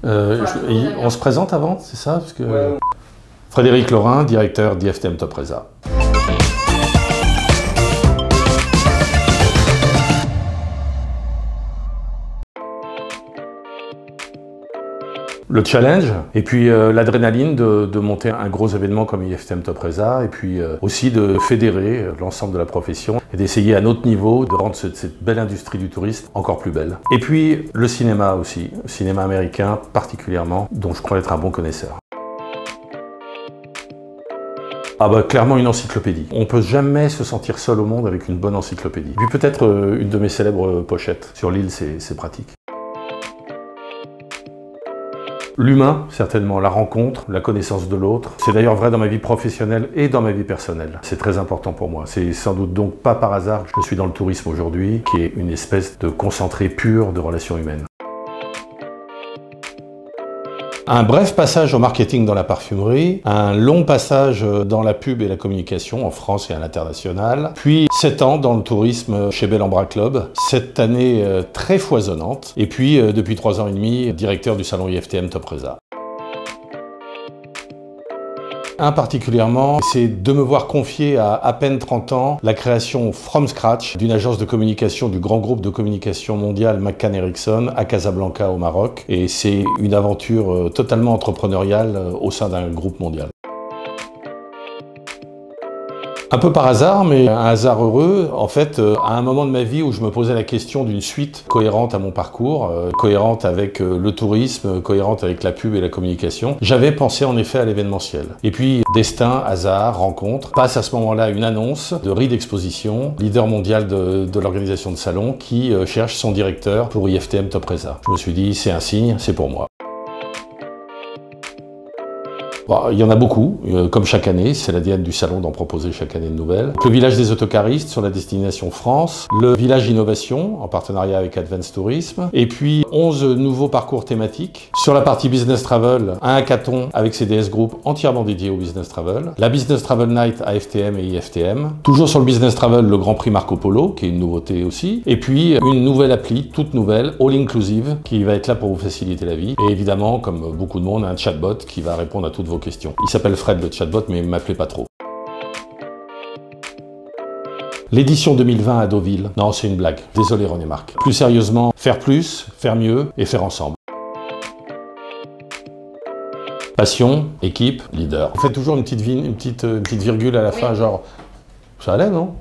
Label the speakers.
Speaker 1: On se présente avant, c'est ça parce que...
Speaker 2: Ouais.
Speaker 1: Frédéric Laurin, directeur d'IFTM Top Resa. Le challenge, et puis l'adrénaline de monter un gros événement comme IFTM Top Resa, et puis aussi de fédérer l'ensemble de la profession et d'essayer à notre niveau de rendre cette belle industrie du tourisme encore plus belle. Et puis le cinéma aussi, le cinéma américain particulièrement, dont je crois être un bon connaisseur. Ah bah clairement une encyclopédie. On peut jamais se sentir seul au monde avec une bonne encyclopédie. Puis peut-être une de mes célèbres pochettes. Sur l'île, c'est pratique. L'humain, certainement, la rencontre, la connaissance de l'autre. C'est d'ailleurs vrai dans ma vie professionnelle et dans ma vie personnelle. C'est très important pour moi. C'est sans doute donc pas par hasard que je suis dans le tourisme aujourd'hui, qui est une espèce de concentré pur de relations humaines. Un bref passage au marketing dans la parfumerie, un long passage dans la pub et la communication en France et à l'international, puis 7 ans dans le tourisme chez Bel Ambra Club, cette année très foisonnante, et puis depuis 3 ans et demi, directeur du salon IFTM Top Resa. Un particulièrement, c'est de me voir confier à peine 30 ans la création from scratch d'une agence de communication du grand groupe de communication mondial McCann Erickson à Casablanca au Maroc. Et c'est une aventure totalement entrepreneuriale au sein d'un groupe mondial. Un peu par hasard, mais un hasard heureux, en fait, à un moment de ma vie où je me posais la question d'une suite cohérente à mon parcours, cohérente avec le tourisme, cohérente avec la pub et la communication, j'avais pensé en effet à l'événementiel. Et puis, destin, hasard, rencontre, passe à ce moment-là une annonce de Reed Exposition, leader mondial de l'organisation de salons, qui cherche son directeur pour IFTM Top Resa. Je me suis dit, c'est un signe, c'est pour moi. Bon, il y en a beaucoup, comme chaque année, c'est l'ADN du salon d'en proposer chaque année de nouvelles. Le village des autocaristes sur la destination France, le village innovation en partenariat avec Advance Tourisme, et puis 11 nouveaux parcours thématiques. Sur la partie business travel, un hackathon avec CDS Group entièrement dédié au business travel, la business travel night AFTM et IFTM, toujours sur le business travel, le Grand Prix Marco Polo, qui est une nouveauté aussi, et puis une nouvelle appli, toute nouvelle, all inclusive, qui va être là pour vous faciliter la vie, et évidemment, comme beaucoup de monde, un chatbot qui va répondre à toutes vos questions. Il s'appelle Fred le chatbot, mais m'appelez pas trop. L'édition 2020 à Deauville, non c'est une blague, désolé René Marc. Plus sérieusement, faire plus, faire mieux et faire ensemble. Passion, équipe, leader. On fait toujours une petite virgule à la fin, genre, ça allait non ?